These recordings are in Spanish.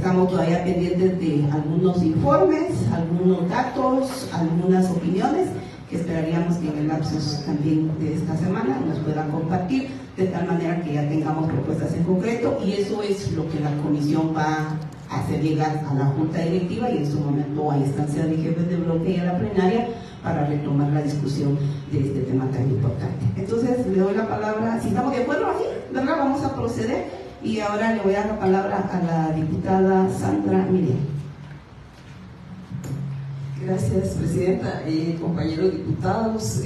Estamos todavía pendientes de algunos informes, algunos datos, algunas opiniones que esperaríamos que en el lapsus también de esta semana nos puedan compartir, de tal manera que ya tengamos propuestas en concreto, y eso es lo que la comisión va a hacer llegar a la Junta Directiva y en su momento a instancia de jefes de bloque y a la plenaria para retomar la discusión de este tema tan importante. Entonces le doy la palabra, si estamos de acuerdo aquí, ¿verdad? Vamos a proceder, y ahora le voy a dar la palabra a la diputada Sandra Miriam. Gracias, presidenta, compañeros diputados,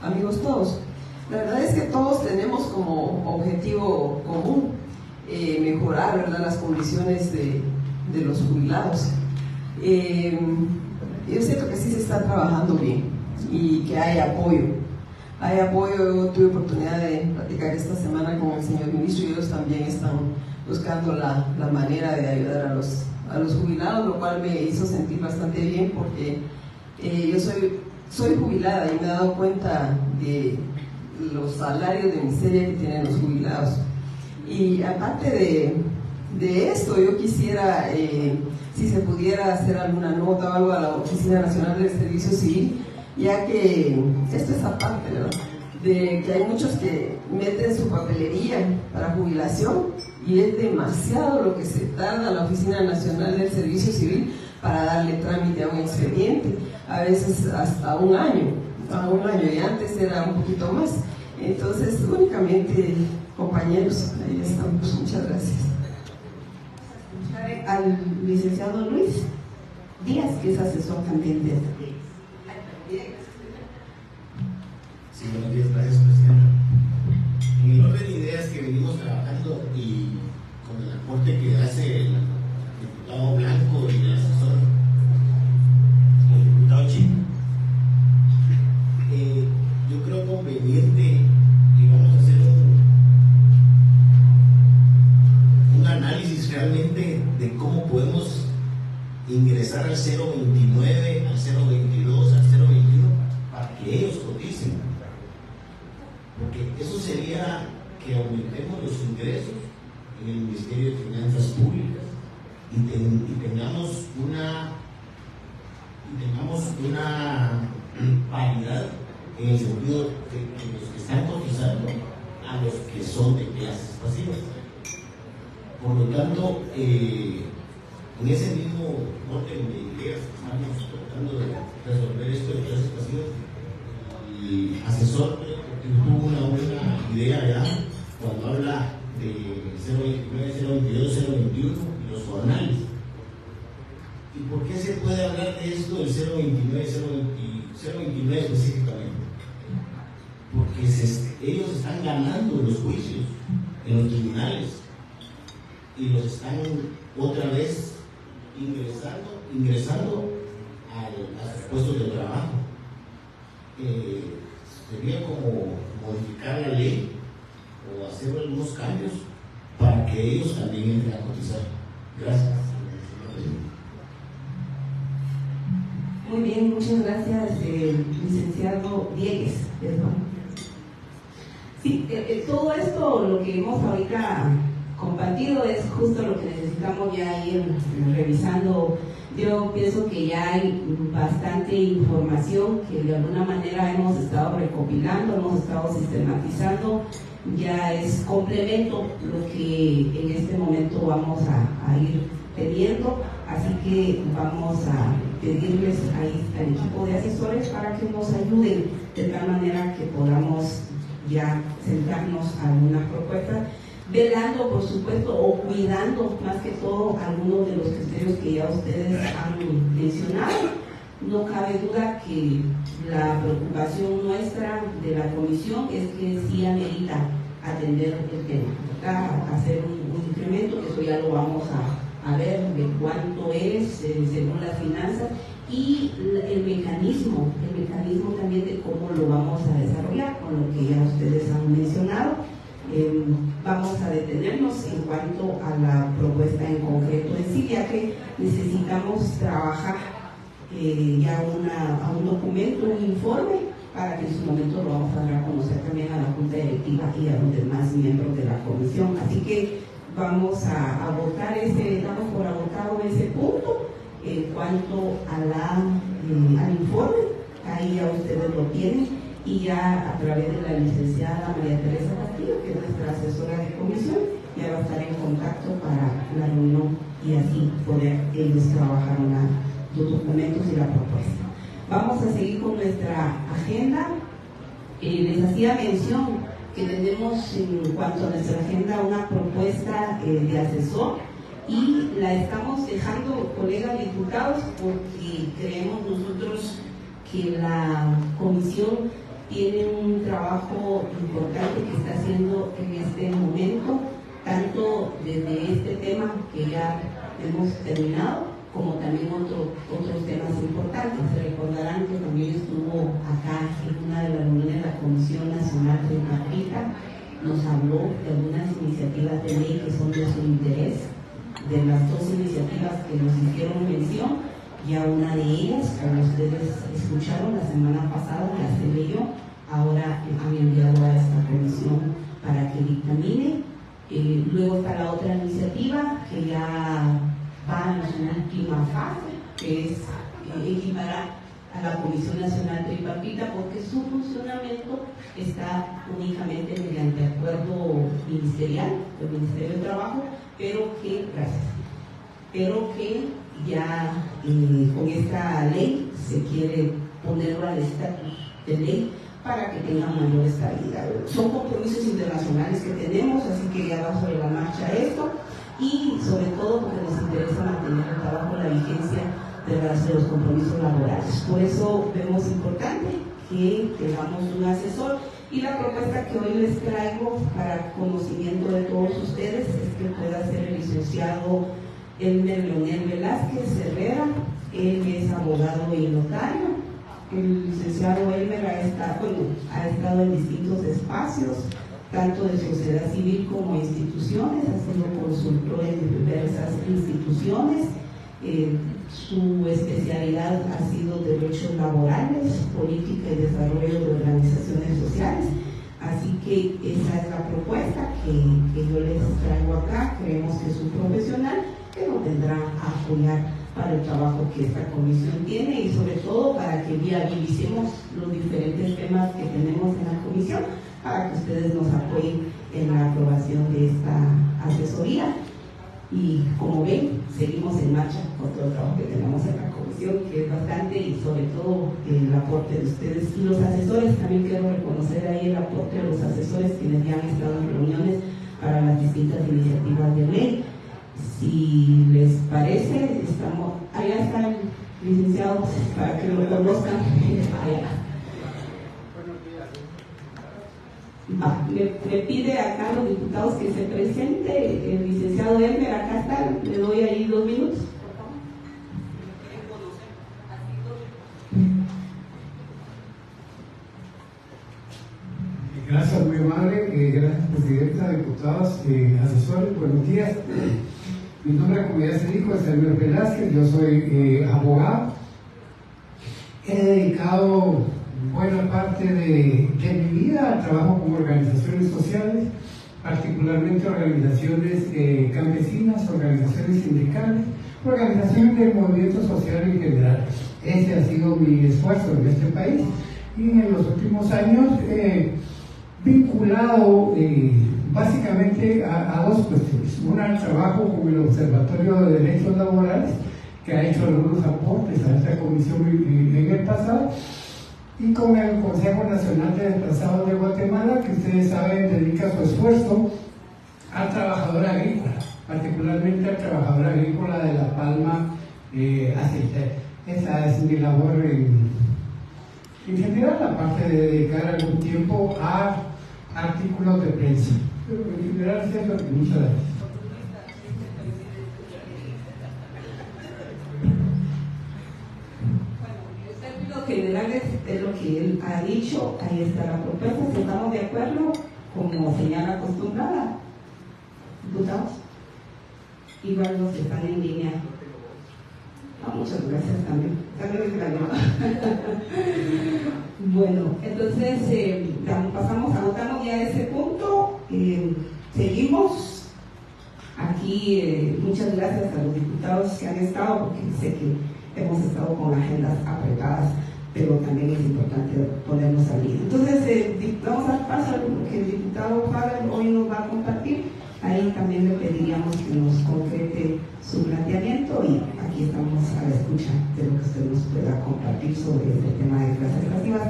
amigos todos. La verdad es que todos tenemos como objetivo común mejorar, ¿verdad?, las condiciones de los jubilados. Yo siento que sí se está trabajando bien y que hay apoyo. Hay apoyo. Yo tuve oportunidad de platicar esta semana con el señor ministro y ellos también están buscando la manera de ayudar a los jubilados, lo cual me hizo sentir bastante bien, porque yo soy jubilada y me he dado cuenta de los salarios de miseria que tienen los jubilados. Y aparte de esto, yo quisiera, si se pudiera hacer alguna nota o algo a la Oficina Nacional del Servicio Civil, ya que esto es aparte, ¿verdad?, de que hay muchos que meten su papelería para jubilación y es demasiado lo que se tarda la Oficina Nacional del Servicio Civil para darle trámite a un expediente, a veces hasta un año, y antes era un poquito más. Entonces, únicamente, compañeros, ahí estamos. Muchas gracias. Al licenciado Luis Díaz, que es asesor también de Sí, buenos días, gracias, presidenta. En el orden de ideas que venimos trabajando y con el aporte que hace el diputado Blanco y el asesor, el diputado Chico, yo creo conveniente, y vamos a hacer un análisis realmente de cómo podemos ingresar al 029, al 022, al 021 para que ellos coticen, porque eso sería que aumentemos los ingresos en el Ministerio de Finanzas Públicas y tengamos una paridad en el sentido de los que están cotizando a los que son de clases pasivas. Por lo tanto, en ese mismo orden de ideas estamos tratando de resolver esto de clases pasivas. Y asesor tuvo una buena idea ya cuando habla de 029, 022, 021 y los jornales. ¿Y por qué se puede hablar de esto del 029, 029 específicamente? Porque ellos están ganando los juicios en los tribunales y los están otra vez ingresando a los puestos de trabajo. Sería como modificar la ley o hacer algunos cambios para que ellos también entren a cotizar. Gracias. Muy bien, muchas gracias, licenciado Diegues. Sí, todo esto, lo que hemos ahorita compartido, es justo lo que necesitamos ya ir revisando. Yo pienso que ya hay bastante información que de alguna manera hemos estado recopilando, hemos estado sistematizando. Ya es complemento lo que en este momento vamos a ir teniendo, así que vamos a pedirles ahí al equipo de asesores para que nos ayuden de tal manera que podamos ya sentarnos a algunas propuestas, velando, por supuesto, o cuidando más que todo algunos de los criterios que ya ustedes han mencionado. No cabe duda que la preocupación nuestra de la comisión es que sí amerita atender el tema, ¿verdad? Hacer un incremento, que eso ya lo vamos a ver de cuánto es según las finanzas, y el mecanismo también de cómo lo vamos a desarrollar, con lo que ya ustedes han mencionado. Vamos a detenernos en cuanto a la propuesta en concreto en sí, ya que necesitamos trabajar ya a un documento, un informe, para que en su momento lo vamos a dar a conocer también a la Junta Directiva y a los demás miembros de la comisión. Así que vamos a votar damos por agotar En cuanto al informe, ahí ya ustedes lo tienen, y ya a través de la licenciada María Teresa Castillo, que es nuestra asesora de comisión, ya va a estar en contacto para la reunión y así poder ellos trabajar los documentos y la propuesta. Vamos a seguir con nuestra agenda. Les hacía mención que tenemos en cuanto a nuestra agenda una propuesta de asesor, y la estamos dejando, colegas diputados, porque creemos nosotros que la comisión tiene un trabajo importante que está haciendo en este momento, tanto desde este tema que ya hemos terminado, como también otros temas importantes. Se recordarán que también estuvo acá en una de las reuniones de la Comisión Nacional Tripartita, nos habló de algunas iniciativas de ley que son de su interés. De las dos iniciativas que nos hicieron mención, ya una de ellas, como ustedes escucharon la semana pasada, ya se leyó, ahora han enviado a esta comisión para que dictamine. Luego está la otra iniciativa que ya va en su última fase, que es equiparar a la Comisión Nacional Tripartita, porque su funcionamiento está únicamente mediante acuerdo ministerial del Ministerio de Trabajo, pero que ya con esta ley se quiere ponerlo al estatus de ley para que tenga mayor estabilidad. Son compromisos internacionales que tenemos, así que ya va sobre la marcha esto, y sobre todo porque nos interesa mantener el trabajo, la vigencia de los compromisos laborales. Por eso vemos importante que tengamos un asesor, y la propuesta que hoy les traigo para conocimiento de todos ustedes es que pueda ser el licenciado Elmer Leonel Velázquez Herrera. Él es abogado y notario. El licenciado Elmer ha estado en distintos espacios, tanto de sociedad civil como instituciones, ha sido consultor en diversas instituciones. Su especialidad ha sido derechos laborales, política y desarrollo de organizaciones sociales. Así que esa es la propuesta que yo les traigo acá. Creemos que es un profesional que nos vendrá a apoyar para el trabajo que esta comisión tiene, y sobre todo para que viabilicemos los diferentes temas que tenemos en la comisión, para que ustedes nos apoyen en la aprobación de esta asesoría. Y como ven, seguimos en marcha con todo el trabajo que tenemos en la comisión, que es bastante, y sobre todo el aporte de ustedes y los asesores. También quiero reconocer ahí el aporte de los asesores quienes ya han estado en reuniones para las distintas iniciativas de ley. Si les parece, allá está el licenciado para que lo conozcan. Me pide acá a los diputados que se presente el licenciado Elmer. Acá está, le doy ahí 2 minutos. Gracias, muy amable. Gracias, presidenta, diputados, asesores. Buenos días. Mi nombre, como ya se dijo, es Elmer Velázquez. Yo soy abogado. He dedicado buena parte de mi vida al trabajo con organizaciones sociales, particularmente organizaciones campesinas, organizaciones sindicales, organizaciones del movimiento social en general. Ese ha sido mi esfuerzo en este país, y en los últimos años vinculado básicamente a 2 cuestiones. Una, el trabajo con el Observatorio de Derechos Laborales, que ha hecho algunos aportes a esta comisión en el pasado, y con el Consejo Nacional de Desplazados de Guatemala, que ustedes saben dedica su esfuerzo al trabajador agrícola, particularmente al trabajador agrícola de La Palma aceitera. Esa es mi labor en general, aparte de dedicar algún tiempo a artículos de prensa. Pero en general es eso. Muchas gracias. General es lo que él ha dicho. Ahí está la propuesta. Si estamos de acuerdo, como señal acostumbrada, diputados, igual los que están en línea. Muchas gracias también. Bueno, entonces agotamos ya ese punto. Seguimos aquí muchas gracias a los diputados que han estado, porque sé que hemos estado con agendas apretadas, pero también es importante ponernos al día. Entonces, vamos a pasar a lo que el diputado Faber hoy nos va a compartir. Ahí también le pediríamos que nos concrete su planteamiento y aquí estamos a la escucha de lo que usted nos pueda compartir sobre este tema de clases educativas,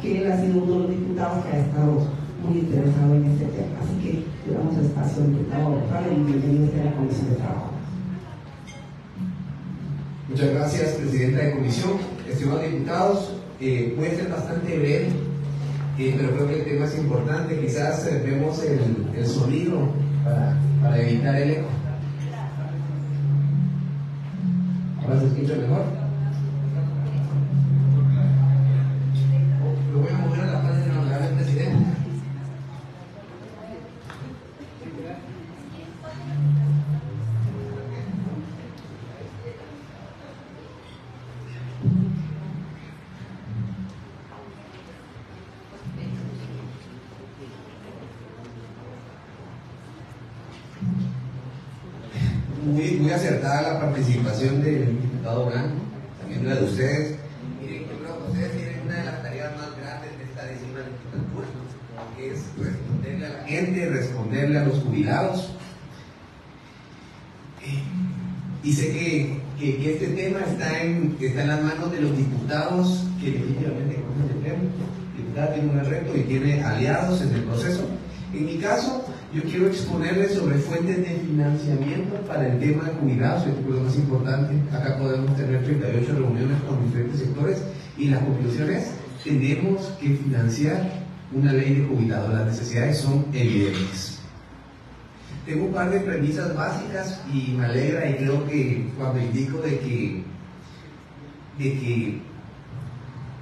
que él ha sido uno de los diputados que ha estado muy interesado en este tema. Así que le damos espacio al diputado Faber y bienvenido a la Comisión de Trabajo. Muchas gracias, presidenta de comisión. Estimados diputados, puede ser bastante breve, pero creo que el tema es importante. Quizás vemos el sonido para evitar el eco. ¿Ahora se escucha mejor? Lo voy a mover a la parte del honorable presidente. Muy acertada la participación del diputado Blanco, también la de ustedes. Miren, yo creo que ustedes tienen una de las tareas más grandes de esta 10ª legislatura, que es responderle a la gente, responderle a los jubilados. Y sé que este tema está en las manos de los diputados que definitivamente conocen el tema. El diputado tiene un reto y tiene aliados en el proceso. En mi caso, yo quiero exponerles sobre fuentes de financiamiento para el tema de jubilados, que es lo más importante. Acá podemos tener 38 reuniones con diferentes sectores y la conclusión es: tenemos que financiar una ley de jubilados. Las necesidades son evidentes. Tengo un par de premisas básicas y me alegra, y creo que cuando indico de que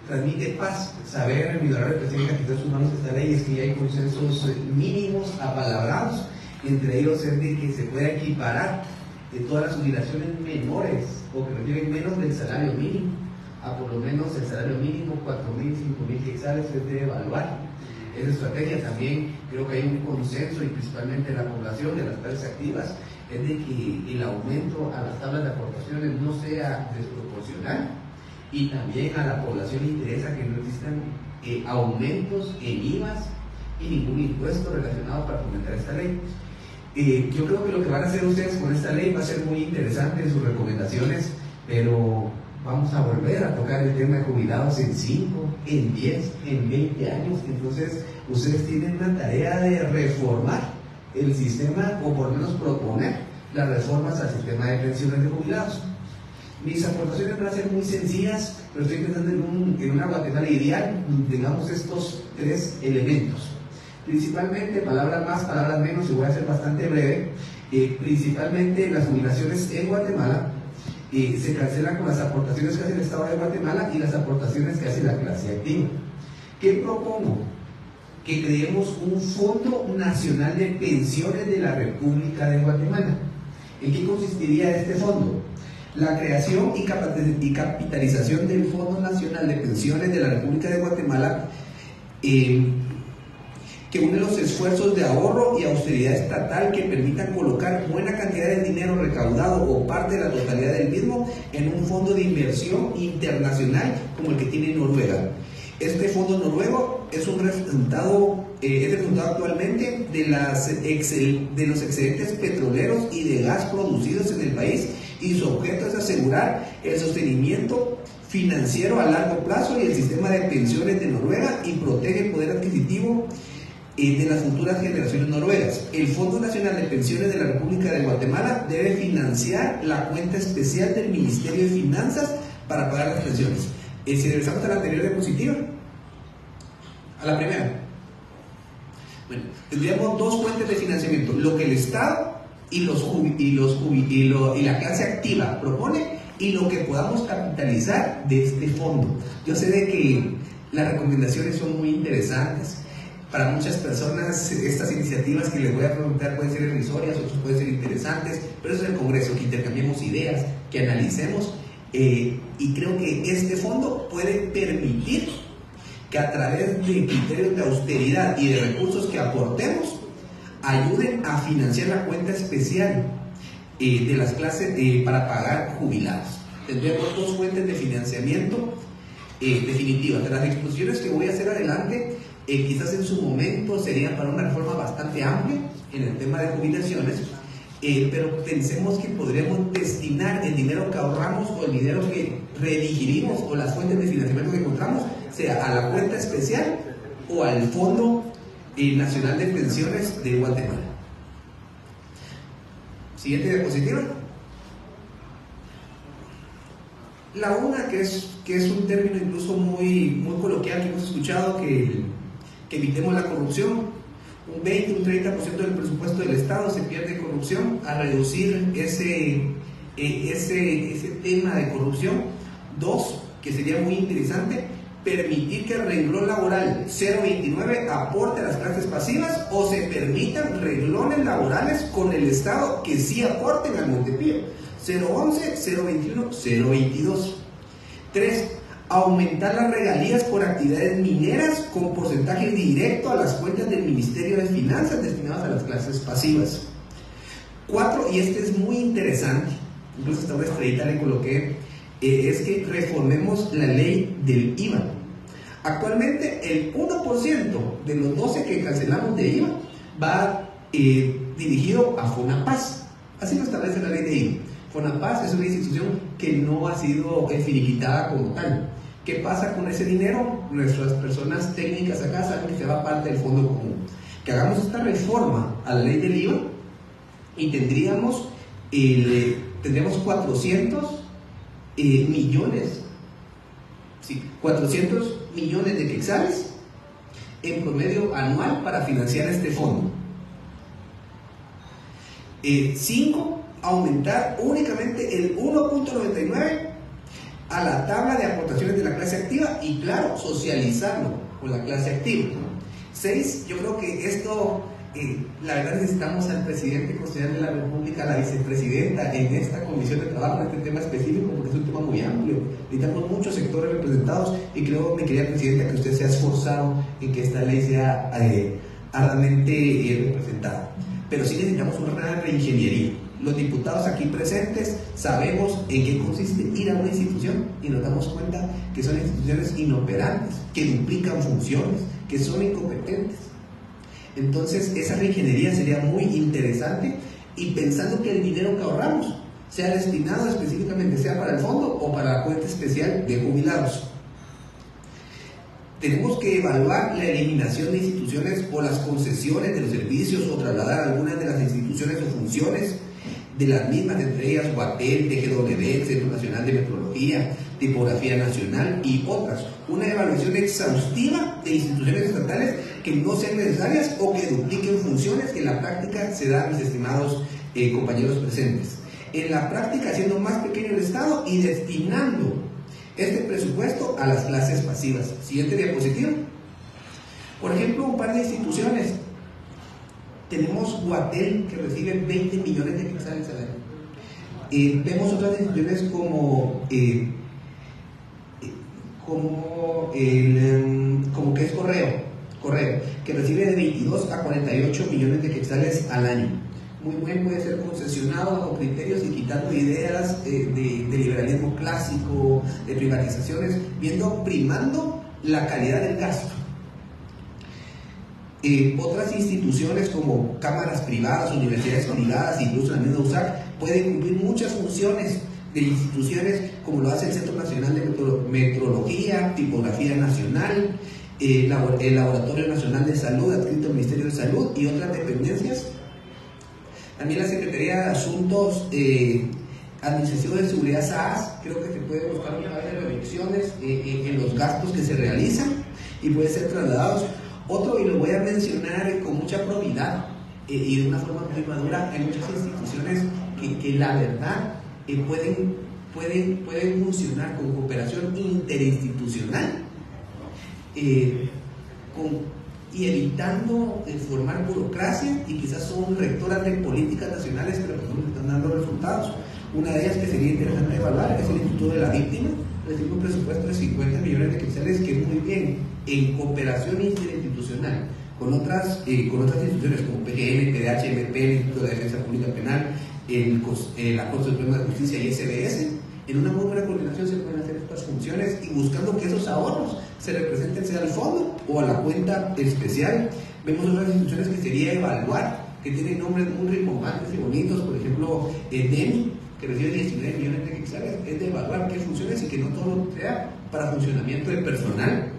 transmite paz saber en mi honorable presidente que en sus manos esta ley, es que ya hay consensos mínimos apalabrados. Entre ellos es de que se pueda equiparar de todas las jubilaciones menores o que reciben menos del salario mínimo a por lo menos el salario mínimo, 4.000, 5.000 quetzales. Se debe evaluar esa estrategia. También creo que hay un consenso, y principalmente la población de las clases activas, es de que el aumento a las tablas de aportaciones no sea desproporcional. Y también a la población le interesa que no existan aumentos en IVAs y ningún impuesto relacionado para fomentar esta ley. Yo creo que lo que van a hacer ustedes con esta ley va a ser muy interesante en sus recomendaciones, pero vamos a volver a tocar el tema de jubilados en 5, en 10, en 20 años. Entonces, ustedes tienen una tarea de reformar el sistema, o por lo menos proponer las reformas al sistema de pensiones de jubilados. Mis aportaciones van a ser muy sencillas, pero estoy pensando en una Guatemala ideal. Tengamos estos 3 elementos. Principalmente, palabras más, palabras menos, y voy a ser bastante breve. Principalmente las jubilaciones en Guatemala se cancelan con las aportaciones que hace el Estado de Guatemala y las aportaciones que hace la clase activa. ¿Qué propongo? Que creemos un Fondo Nacional de Pensiones de la República de Guatemala. ¿En qué consistiría este fondo? La creación y capitalización del Fondo Nacional de Pensiones de la República de Guatemala, que une los esfuerzos de ahorro y austeridad estatal que permitan colocar buena cantidad de dinero recaudado o parte de la totalidad del mismo en un fondo de inversión internacional como el que tiene Noruega. Este fondo noruego es un resultado, actualmente de los excedentes petroleros y de gas producidos en el país, y su objeto es asegurar el sostenimiento financiero a largo plazo y el sistema de pensiones de Noruega, y protege el poder adquisitivo de las futuras generaciones noruegas. El Fondo Nacional de Pensiones de la República de Guatemala debe financiar la cuenta especial del Ministerio de Finanzas para pagar las pensiones. Si regresamos a la anterior diapositiva, a la primera, bueno, tendríamos 2 fuentes de financiamiento: lo que el Estado y la clase activa propone, y lo que podamos capitalizar de este fondo. Yo sé de que las recomendaciones son muy interesantes. Para muchas personas estas iniciativas que les voy a preguntar pueden ser irrisorias, otras pueden ser interesantes, pero eso es el Congreso, que intercambiemos ideas, que analicemos, y creo que este fondo puede permitir que a través de criterios de austeridad y de recursos que aportemos, ayuden a financiar la cuenta especial de las clases para pagar jubilados. Tendremos dos fuentes de financiamiento definitivas. De las exposiciones que voy a hacer adelante, quizás en su momento serían para una reforma bastante amplia en el tema de jubilaciones, pero pensemos que podremos destinar el dinero que ahorramos o el dinero que redirigimos o las fuentes de financiamiento que encontramos, sea a la cuenta especial o al Fondo Nacional de Pensiones de Guatemala. Siguiente diapositiva. La una, que es un término incluso muy coloquial que hemos escuchado, que evitemos la corrupción. Un 20, un 30% del presupuesto del Estado se pierde en corrupción. A reducir ese tema de corrupción. Dos, que sería muy interesante, permitir que el renglón laboral 029 aporte a las clases pasivas o se permitan renglones laborales con el Estado que sí aporten al Montepío. 011, 021, 022. 3. Aumentar las regalías por actividades mineras con porcentaje directo a las cuentas del Ministerio de Finanzas destinadas a las clases pasivas. 4, y este es muy interesante, incluso hasta una estrellita le coloqué, es que reformemos la ley del IVA. Actualmente el 1% de los 12 que cancelamos de IVA va dirigido a FONAPAS. Así lo establece la ley de IVA. FONAPAS es una institución que no ha sido finiquitada como tal. ¿Qué pasa con ese dinero? Nuestras personas técnicas acá saben que se va parte del fondo común. Que hagamos esta reforma a la ley del IVA y tendríamos 400 millones, sí, 400 millones de quetzales en promedio anual para financiar este fondo. 5. Aumentar únicamente el 1.99 a la tabla de aportaciones de la clase activa y, claro, socializarlo con la clase activa. 6. Yo creo que esto, la verdad, necesitamos al presidente constitucional de la República, a la vicepresidenta en esta comisión de trabajo, en este tema específico, porque es un tema muy amplio. Necesitamos muchos sectores representados y creo, mi querida presidenta, que usted se ha esforzado en que esta ley sea ardamente representada. Pero sí necesitamos una reingeniería. Los diputados aquí presentes sabemos en qué consiste ir a una institución y nos damos cuenta que son instituciones inoperantes, que duplican funciones, que son incompetentes. Entonces esa reingeniería sería muy interesante y pensando que el dinero que ahorramos sea destinado específicamente sea para el fondo o para la cuenta especial de jubilados. Tenemos que evaluar la eliminación de instituciones o las concesiones de los servicios o trasladar algunas de las instituciones o funciones de las mismas, entre ellas Guatel, TGW, Centro Nacional de Metrología, Tipografía Nacional y otras. Una evaluación exhaustiva de instituciones estatales que no sean necesarias o que dupliquen funciones que en la práctica se dan, mis estimados compañeros presentes. En la práctica, haciendo más pequeño el Estado y destinando este presupuesto a las clases pasivas. Siguiente diapositiva. Por ejemplo, un par de instituciones. Tenemos Guatel, que recibe 20 millones de quetzales al año. Vemos otras instituciones como que es Correo, que recibe de 22 a 48 millones de quetzales al año. Muy bien, puede ser concesionado bajo criterios y quitando ideas de liberalismo clásico, de privatizaciones, primando la calidad del gasto. Otras instituciones como cámaras privadas, universidades privadas, incluso la misma USAC, pueden cumplir muchas funciones de instituciones como lo hace el Centro Nacional de Metrología, Tipografía Nacional, el Laboratorio Nacional de Salud adscrito al Ministerio de Salud y otras dependencias. También la Secretaría de Asuntos Administración de Seguridad SAAS, creo que se puede buscar un par de reducciones en los gastos que se realizan y pueden ser trasladados. Otro, y lo voy a mencionar con mucha probidad y de una forma muy madura, hay muchas instituciones que la verdad pueden funcionar con cooperación interinstitucional y evitando formar burocracia y quizás son rectoras de políticas nacionales que no están dando resultados. Una de ellas que sería interesante evaluar es el Instituto de la Víctima, recibe un presupuesto de 50 millones de quetzales que es muy bien en cooperación interinstitucional con otras instituciones como PGN, PDH, MP, el Instituto de Defensa Pública Penal, la Corte Suprema de Justicia y SBS. En una muy buena coordinación se pueden hacer estas funciones y buscando que esos ahorros se representen sea al fondo o a la cuenta especial. Vemos otras instituciones que sería evaluar, que tienen nombres muy rimbombantes y bonitos, por ejemplo, DEMI, que recibe 19 millones de quetzales, es de evaluar qué funciones y que no todo sea para funcionamiento de personal.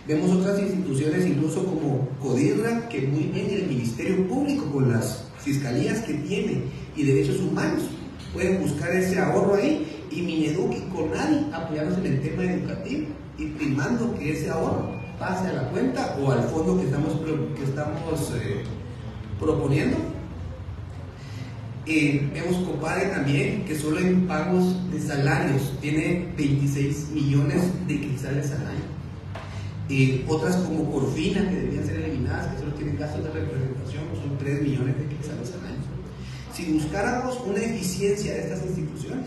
Vemos otras instituciones incluso como CODIRRA, que muy bien el Ministerio Público con las fiscalías que tiene y derechos humanos pueden buscar ese ahorro ahí, y Mineduc y CONADI apoyarnos en el tema educativo y primando que ese ahorro pase a la cuenta o al fondo que estamos proponiendo. Vemos COPADE también, que solo en pagos de salarios tiene 26 millones de quetzales al año. Otras como Corfina, que deberían ser eliminadas, que solo tienen gastos de representación, son 3 millones de quetzales al año. Si buscáramos una eficiencia de estas instituciones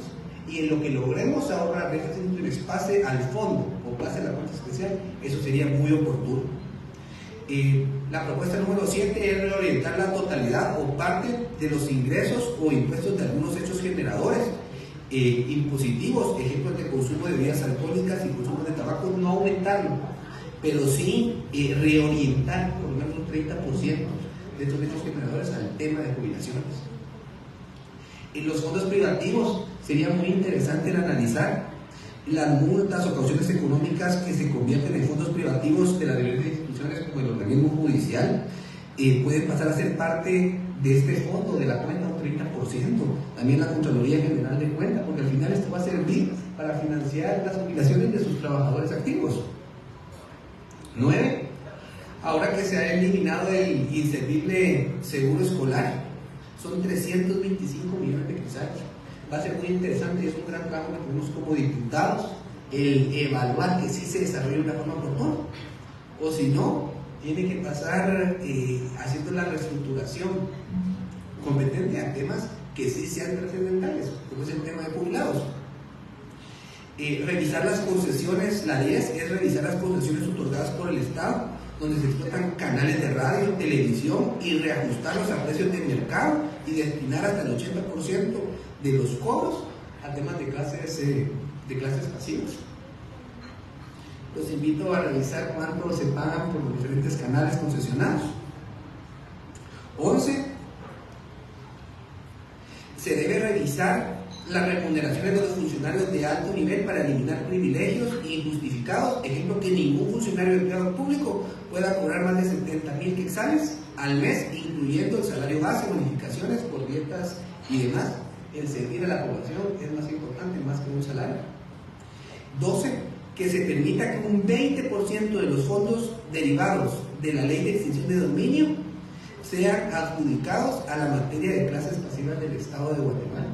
y en lo que logremos ahorrar de estas instituciones pase al fondo o pase a la cuenta especial, eso sería muy oportuno. La propuesta número 7 es reorientar la totalidad o parte de los ingresos o impuestos de algunos hechos generadores impositivos, ejemplos de consumo de bebidas alcohólicas y consumo de tabaco, no aumentarlo, pero sí reorientar por lo menos un 30% de estos hechos generadores al tema de jubilaciones. En los fondos privativos sería muy interesante el analizar las multas o cauciones económicas que se convierten en fondos privativos de las diferentes instituciones como el organismo judicial, pueden pasar a ser parte de este fondo de la cuenta un 30%, también la Contraloría General de Cuentas, porque al final esto va a servir para financiar las jubilaciones de sus trabajadores activos. 9. Ahora que se ha eliminado el inservible seguro escolar, son 325 millones de quetzales. Va a ser muy interesante y es un gran trabajo que tenemos como diputados el evaluar que sí se desarrolle una forma oportuna, o si no, tiene que pasar haciendo la reestructuración competente a temas que sí sean trascendentales, como es el tema de jubilados. Revisar las concesiones, la 10 es revisar las concesiones otorgadas por el Estado, donde se explotan canales de radio, televisión y reajustarlos a precios de mercado y destinar hasta el 80% de los cobros a temas de clases pasivas. Los invito a revisar cuánto se pagan por los diferentes canales concesionados. 11. Se debe revisar las remuneraciones de los funcionarios de alto nivel para eliminar privilegios injustificados. Ejemplo, que ningún funcionario de empleado público pueda cobrar más de 70,000 quetzales al mes, incluyendo el salario base, bonificaciones por dietas y demás. El servir a la población es más importante, más que un salario. 12. Que se permita que un 20% de los fondos derivados de la ley de extinción de dominio sean adjudicados a la materia de clases pasivas del Estado de Guatemala.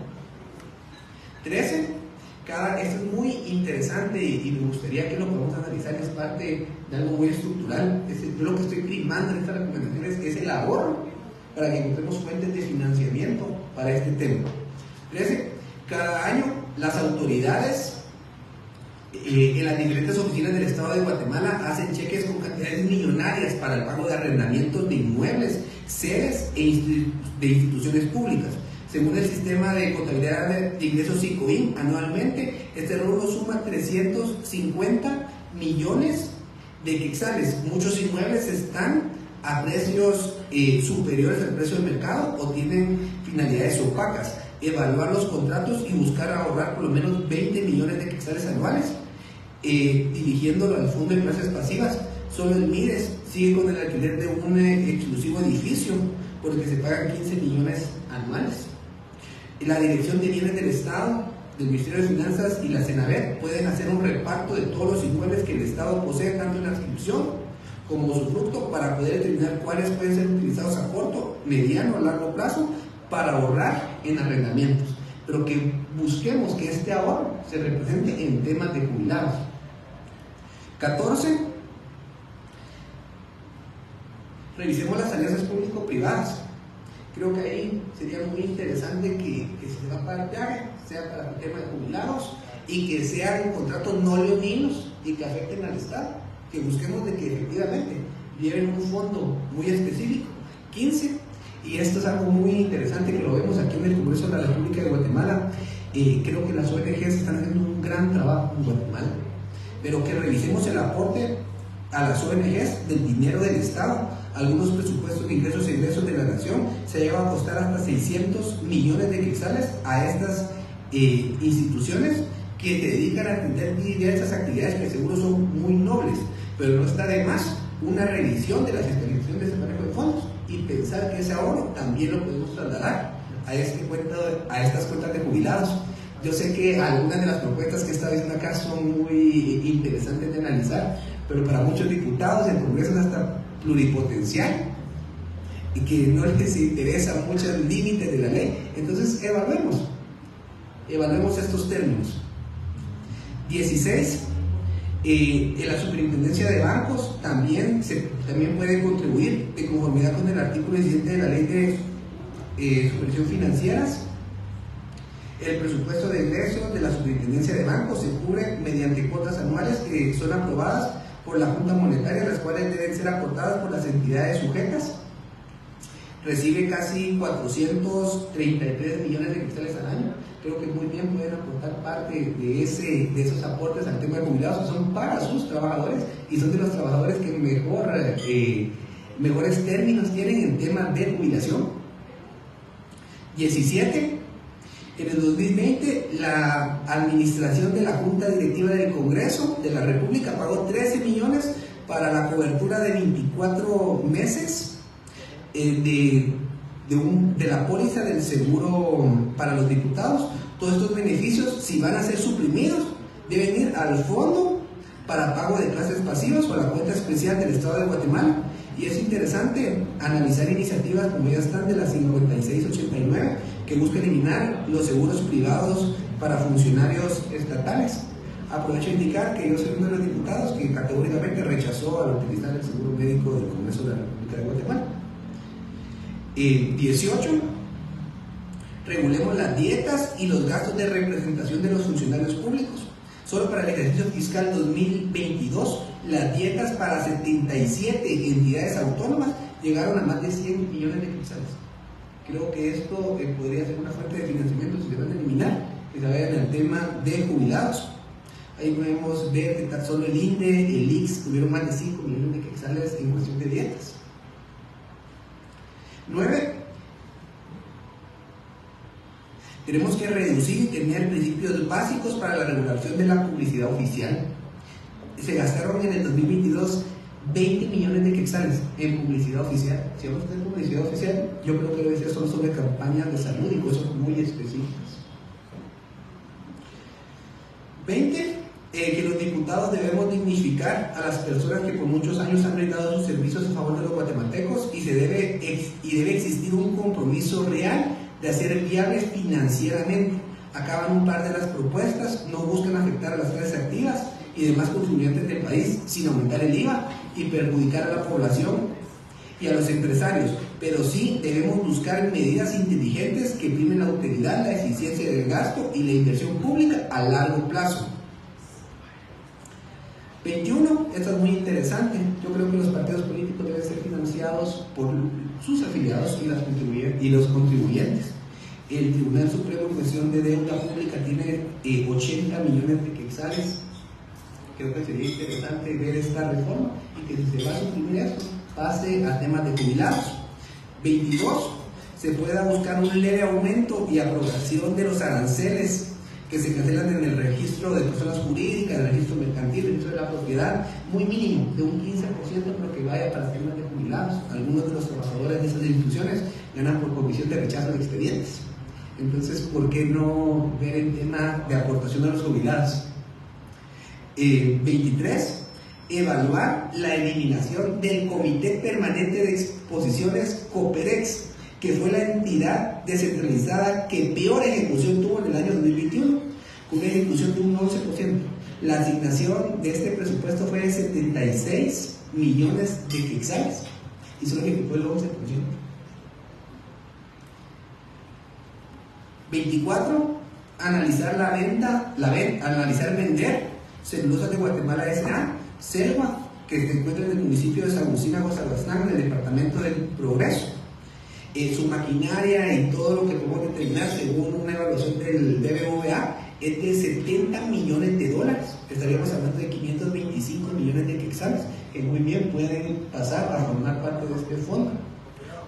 13. Esto es muy interesante y me gustaría que lo podamos analizar, es parte de algo muy estructural. Yo lo que estoy primando en estas recomendaciones es el ahorro para que encontremos fuentes de financiamiento para este tema. 13. Cada año las autoridades en las diferentes oficinas del Estado de Guatemala hacen cheques con cantidades millonarias para el pago de arrendamientos de inmuebles, sedes de instituciones públicas. Según el sistema de contabilidad de ingresos ICOIN, anualmente este rubro suma 350 millones de quetzales. Muchos inmuebles están a precios superiores al precio del mercado o tienen finalidades opacas. Evaluar los contratos y buscar ahorrar por lo menos 20 millones de quetzales anuales, dirigiéndolo al fondo de clases pasivas. Solo el MIDES sigue con el alquiler de un exclusivo edificio por el que se pagan 15 millones anuales. La Dirección de Bienes del Estado, del Ministerio de Finanzas y la CENAVER pueden hacer un reparto de todos los inmuebles que el Estado posee, tanto en la inscripción como usufructo, para poder determinar cuáles pueden ser utilizados a corto, mediano o largo plazo para ahorrar en arrendamientos, pero que busquemos que este ahorro se represente en temas de jubilados. 14. Revisemos las alianzas público-privadas. Creo que ahí sería muy interesante que se va para sea para el tema de jubilados y que sean contratos no leoninos y que afecten al Estado, que busquemos de que efectivamente lleven un fondo muy específico, 15, y esto es algo muy interesante que lo vemos aquí en el Congreso de la República de Guatemala. Creo que las ONGs están haciendo un gran trabajo en Guatemala, pero que revisemos el aporte a las ONGs del dinero del Estado. Algunos presupuestos de ingresos e ingresos de la nación se llevan a costar hasta 600 millones de quetzales a estas instituciones que se dedican a atender diversas actividades que seguro son muy nobles, pero no está de más una revisión de la fiscalización de ese manejo de fondos y pensar que ese ahorro también lo podemos trasladar a estas cuentas de jubilados. Yo sé que algunas de las propuestas que está diciendo acá son muy interesantes de analizar, pero para muchos diputados el Congreso es hasta pluripotencial y que no les interesa muchos límites de la ley. Entonces evaluemos estos términos. 16, la superintendencia de bancos también puede contribuir de conformidad con el artículo 17 de la ley de supervisión financieras. El presupuesto de ingresos de la superintendencia de bancos se cubre mediante cuotas anuales que son aprobadas por la Junta Monetaria, las cuales deben ser aportadas por las entidades sujetas. Recibe casi 433 millones de quetzales al año. Creo que muy bien pueden aportar parte de esos aportes al tema de jubilados, que son para sus trabajadores y son de los trabajadores que mejores términos tienen en temas de jubilación. 17. En el 2020, la administración de la Junta Directiva del Congreso de la República pagó 13 millones para la cobertura de 24 meses de la póliza del seguro para los diputados. Todos estos beneficios, si van a ser suprimidos, deben ir al fondo para pago de clases pasivas o a la cuenta especial del Estado de Guatemala. Y es interesante analizar iniciativas como ya están de la 5689, que busca eliminar los seguros privados para funcionarios estatales. Aprovecho a indicar que yo soy uno de los diputados que categóricamente rechazó al utilizar el seguro médico del Congreso de la República de Guatemala. 18. Regulemos las dietas y los gastos de representación de los funcionarios públicos. Solo para el ejercicio fiscal 2022, las dietas para 77 entidades autónomas llegaron a más de 100 millones de quetzales. Creo que esto podría ser una fuente de financiamiento si se van a eliminar, que se vayan al tema de jubilados. Ahí podemos ver que tan solo el INDE, el IX tuvieron más de 5 millones de quetzales en cuestión de dietas. 9. Tenemos que reducir y tener principios básicos para la regulación de la publicidad oficial. Se gastaron en el 2022 20 millones de quetzales en publicidad oficial. Si vamos a tener publicidad oficial, yo creo que debe ser solo sobre campañas de salud y cosas muy específicas. 20. Que los diputados debemos dignificar a las personas que por muchos años han brindado sus servicios a favor de los guatemaltecos y debe existir un compromiso real de hacer viables financieramente. Acaban un par de las propuestas, no buscan afectar a las clases activas y demás contribuyentes del país sin aumentar el IVA y perjudicar a la población y a los empresarios, pero sí debemos buscar medidas inteligentes que primen la utilidad, la eficiencia del gasto y la inversión pública a largo plazo. 21, esto es muy interesante. Yo creo que los partidos políticos deben ser financiados por sus afiliados y los contribuyentes. El Tribunal Supremo en cuestión de deuda pública tiene 80 millones de quetzales. Creo que sería interesante ver esta reforma y que si se va a suprimir esto, pase a temas de jubilados. 22, se pueda buscar un leve aumento y aprobación de los aranceles que se cancelan en el registro de personas jurídicas, el registro mercantil, el registro de la propiedad, muy mínimo, de un 15%, pero que vaya para temas de jubilados. Algunos de los trabajadores de esas instituciones ganan por comisión de rechazo de expedientes. Entonces, ¿por qué no ver el tema de aportación a los jubilados? 23, evaluar la eliminación del Comité Permanente de Exposiciones Coperex, que fue la entidad descentralizada que peor ejecución tuvo en el año 2021, con una ejecución de un 11%. La asignación de este presupuesto fue de 76 millones de quetzales y solo ejecutó el 11%. 24, analizar vender Celulosas de Guatemala S.A., Selva, que se encuentra en el municipio de San Agustín Aguasarbastrán, en el departamento del Progreso. Su maquinaria y todo lo que podemos determinar según una evaluación del BBVA es de $70 millones. Estaríamos hablando de 525 millones de quetzales que muy bien pueden pasar a formar parte de este fondo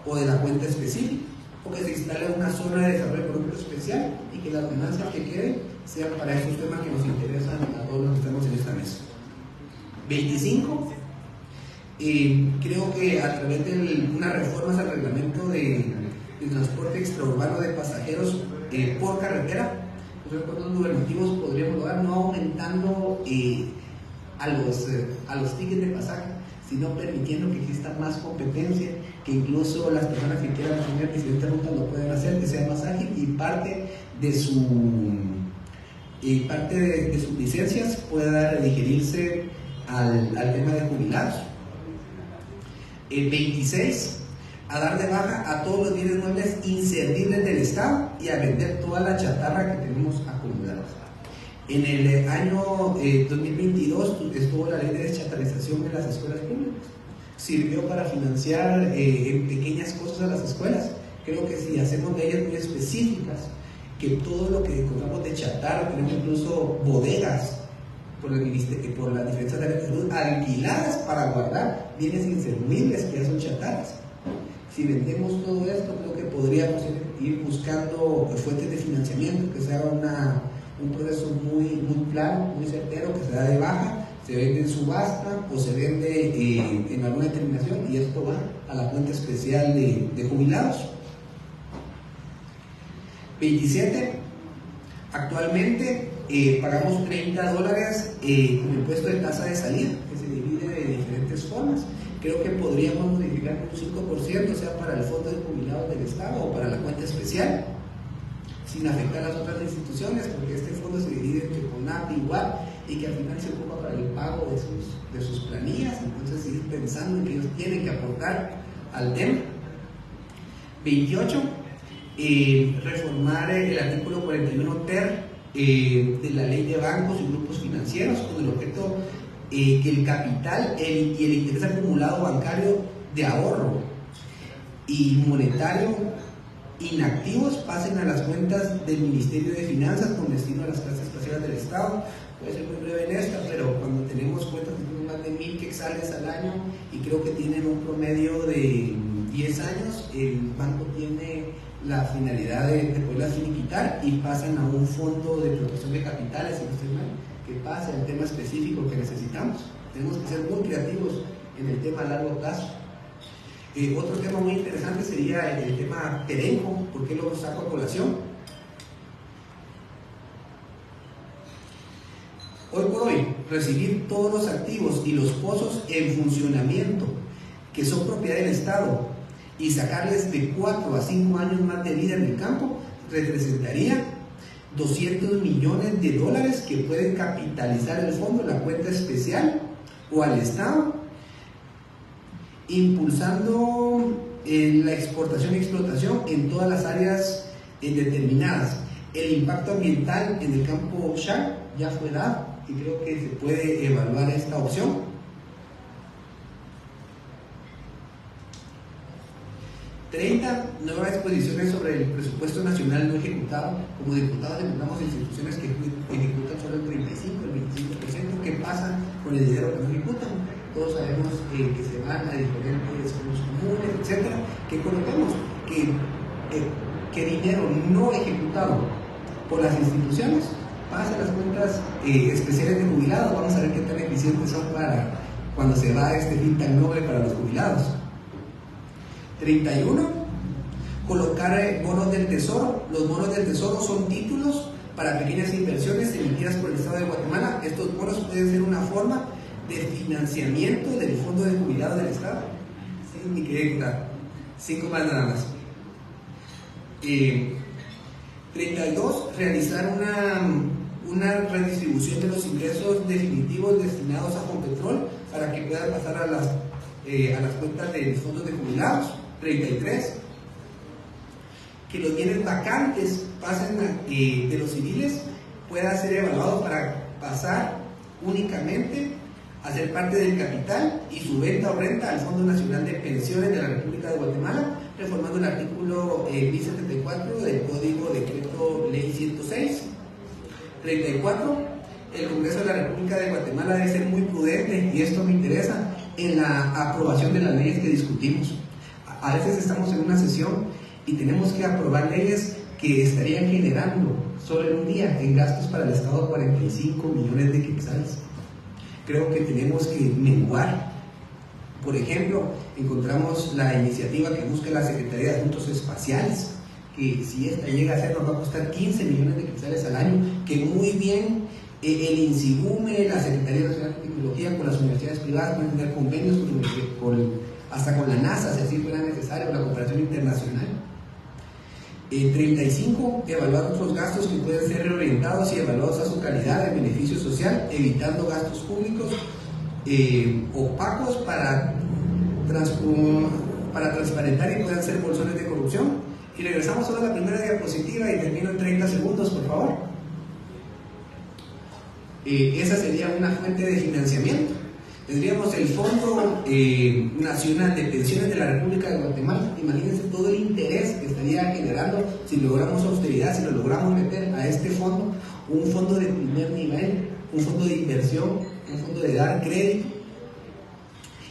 o de la cuenta específica, o que se instale una zona de desarrollo económico especial y que las ganancias que queden sean para esos temas que nos interesan a todos los que estamos en esta mesa. 25. Creo que a través de unas reformas al reglamento de transporte extraurbano de pasajeros por carretera, los recursos gubernativos podríamos lograr no aumentando a los tickets de pasaje, sino permitiendo que exista más competencia, que incluso las personas que quieran tener presidente de ruta lo puedan hacer, que sea más ágil y parte de sus licencias pueda digerirse al tema de jubilados. 26. A dar de baja a todos los bienes muebles inservibles del Estado y a vender toda la chatarra que tenemos acumulada. En el año 2022 estuvo la ley de deschatarrización de las escuelas públicas. Sirvió para financiar en pequeñas cosas a las escuelas. Creo que si hacemos leyes muy específicas, que todo lo que encontramos de chatarra, tenemos incluso bodegas por las diferentes áreas de salud alquiladas para guardar bienes inservibles que ya son chatarras. Si vendemos todo esto, creo que podríamos ir buscando fuentes de financiamiento, que se haga un proceso muy claro, muy certero, que se da de baja, se vende en subasta o se vende en alguna determinación, y esto va a la cuenta especial de jubilados. 27. Actualmente pagamos $30 como impuesto de tasa de salida, que se divide de diferentes formas. Creo que podríamos modificar un 5%, sea para el fondo de jubilados del Estado o para la cuenta especial, sin afectar a las otras instituciones, porque este fondo se divide entre CONAP y UAP, y que al final se ocupa para el pago de sus planillas. Entonces, ir pensando en que ellos tienen que aportar al tema. 28. Reformar el artículo 41 ter de la ley de bancos y grupos financieros, con el objeto que el capital y el interés acumulado bancario de ahorro y monetario inactivos pasen a las cuentas del Ministerio de Finanzas con destino a las clases pasivas del Estado. Puede ser muy breve en esta, pero cuando tenemos cuentas que tienen más de 1,000 quetzales al año y creo que tienen un promedio de 10 años, el banco tiene la finalidad de poderlas finiquitar y pasan a un fondo de protección de capitales, que pase al tema específico que necesitamos. Tenemos que ser muy creativos en el tema a largo plazo. Otro tema muy interesante sería el tema Terenco. ¿Por qué lo saco a colación? Hoy por hoy, recibir todos los activos y los pozos en funcionamiento que son propiedad del Estado y sacarles de 4 a 5 años más de vida en el campo representaría $200 millones que pueden capitalizar el fondo, la cuenta especial o al Estado, impulsando la exportación y explotación en todas las áreas determinadas. El impacto ambiental en el campo Shark ya fue dado y creo que se puede evaluar esta opción. 30. Nuevas exposiciones sobre el presupuesto nacional no ejecutado. Como diputados encontramos instituciones que ejecutan solo el 35, el 25%. ¿Qué pasa con el dinero que no ejecutan? Todos sabemos que se van a diferentes fondos comunes, etcétera. ¿Qué colocamos? Que dinero no ejecutado por las instituciones pasa a las cuentas especiales de jubilados. Vamos a ver qué tan eficientes son para cuando se va este fin tan noble para los jubilados. 31. Colocar bonos del tesoro. Los bonos del tesoro son títulos para pequeñas inversiones emitidas por el Estado de Guatemala. Estos bonos pueden ser una forma de financiamiento del fondo de jubilados del Estado. Sí, mi querida, 5 más nada más. 32. Realizar una redistribución de los ingresos definitivos destinados a Competrol para que puedan pasar a las cuentas de los fondos de jubilados. 33. Que los bienes vacantes pasen de los civiles pueda ser evaluado para pasar únicamente hacer parte del capital y su venta o renta al Fondo Nacional de Pensiones de la República de Guatemala, reformando el artículo 1074 del Código Decreto Ley 106. 34. El Congreso de la República de Guatemala debe ser muy prudente, y esto me interesa, en la aprobación de las leyes que discutimos. A veces estamos en una sesión y tenemos que aprobar leyes que estarían generando solo en un día en gastos para el Estado 45 millones de quetzales. Creo que tenemos que menguar. Por ejemplo, encontramos la iniciativa que busca la Secretaría de Asuntos Espaciales, que si esta llega a ser nos va a costar 15 millones de quetzales al año, que muy bien el INSIGUME, la Secretaría Nacional de Tecnología con las universidades privadas pueden tener convenios hasta con la NASA, si así fuera necesario, la cooperación internacional. 35. Evaluar otros gastos que pueden ser reorientados y evaluados a su calidad de beneficio social, evitando gastos públicos opacos para transparentar y puedan ser bolsones de corrupción. Y regresamos solo a la primera diapositiva y termino en 30 segundos, por favor. Esa sería una fuente de financiamiento. Tendríamos el Fondo Nacional de Pensiones de la República de Guatemala. Imagínense todo el interés que estaría generando si logramos austeridad, si lo logramos meter a este fondo, un fondo de primer nivel, un fondo de inversión, un fondo de dar crédito,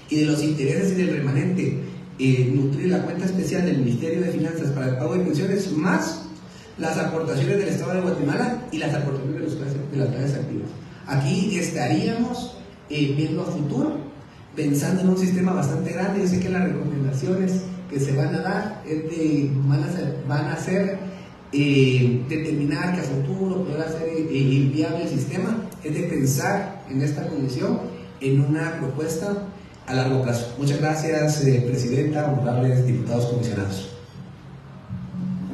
y de los intereses y del remanente nutrir la cuenta especial del Ministerio de Finanzas para el pago de pensiones, más las aportaciones del Estado de Guatemala y las aportaciones de las clases activas. Aquí estaríamos viendo a futuro, pensando en un sistema bastante grande. Yo sé que las recomendaciones que se van a dar van a ser determinar que a futuro podrá ser inviable el sistema, es de pensar en esta comisión en una propuesta a largo plazo. Muchas gracias, Presidenta, honorables diputados comisionados.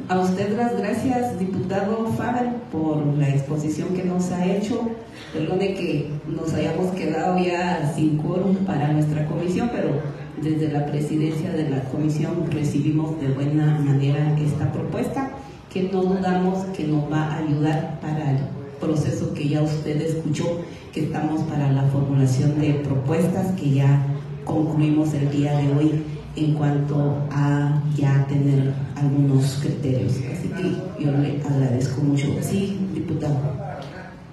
A usted las gracias, diputado Fabel, por la exposición que nos ha hecho. Perdone que nos hayamos quedado ya sin quórum para nuestra comisión, pero desde la presidencia de la comisión recibimos de buena manera esta propuesta, que no dudamos que nos va a ayudar para el proceso que ya usted escuchó, que estamos para la formulación de propuestas que ya concluimos el día de hoy en cuanto a ya tener algunos criterios. Así que yo le agradezco mucho. Sí, diputado.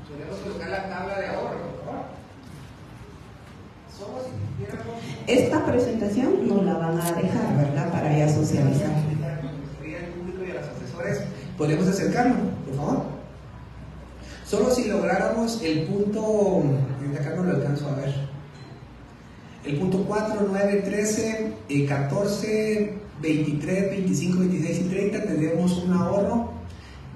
Podemos colocar la tabla de ahorro, por favor. Esta presentación nos la van a dejar, ¿verdad? Para ya socializar. El público y a los asesores, podemos acercarnos, por favor. Solo si lográramos el punto, de acá no lo alcanzo a ver. El punto 4, 9, 13, 14, 23, 25, 26 y 30 tendremos un ahorro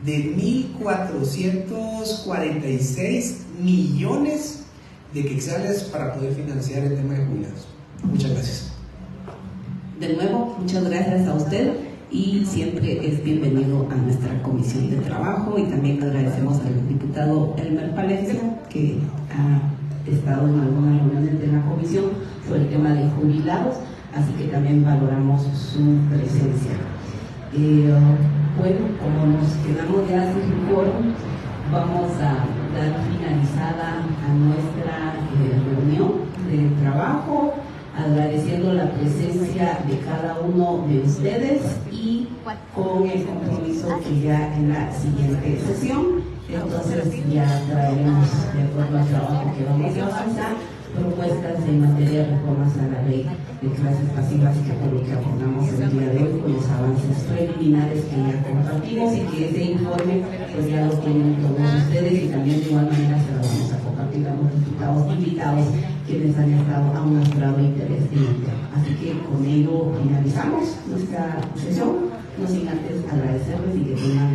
de 1.446 millones de quetzales para poder financiar el tema de jubilados. Muchas gracias. De nuevo, muchas gracias a usted y siempre es bienvenido a nuestra comisión de trabajo, y también agradecemos al diputado Elmer Palencia, que ha estado en algunas reuniones de la comisión sobre el tema de jubilados, así que también valoramos su presencia. Bueno, como nos quedamos ya sin quórum, vamos a dar finalizada a nuestra reunión de trabajo, agradeciendo la presencia de cada uno de ustedes y con el compromiso que ya en la siguiente sesión, entonces ya traeremos, de acuerdo al trabajo que vamos a avanzar, propuestas en materia de reformas a la ley de clases pasivas, que por lo que acordamos el día de hoy con los avances preliminares que ya compartimos, y que ese informe pues ya lo tienen todos ustedes, y también de igual manera se lo vamos a compartir a los diputados invitados quienes han mostrado interés en el tema. Así que con ello finalizamos nuestra sesión, no sin antes agradecerles y que tengan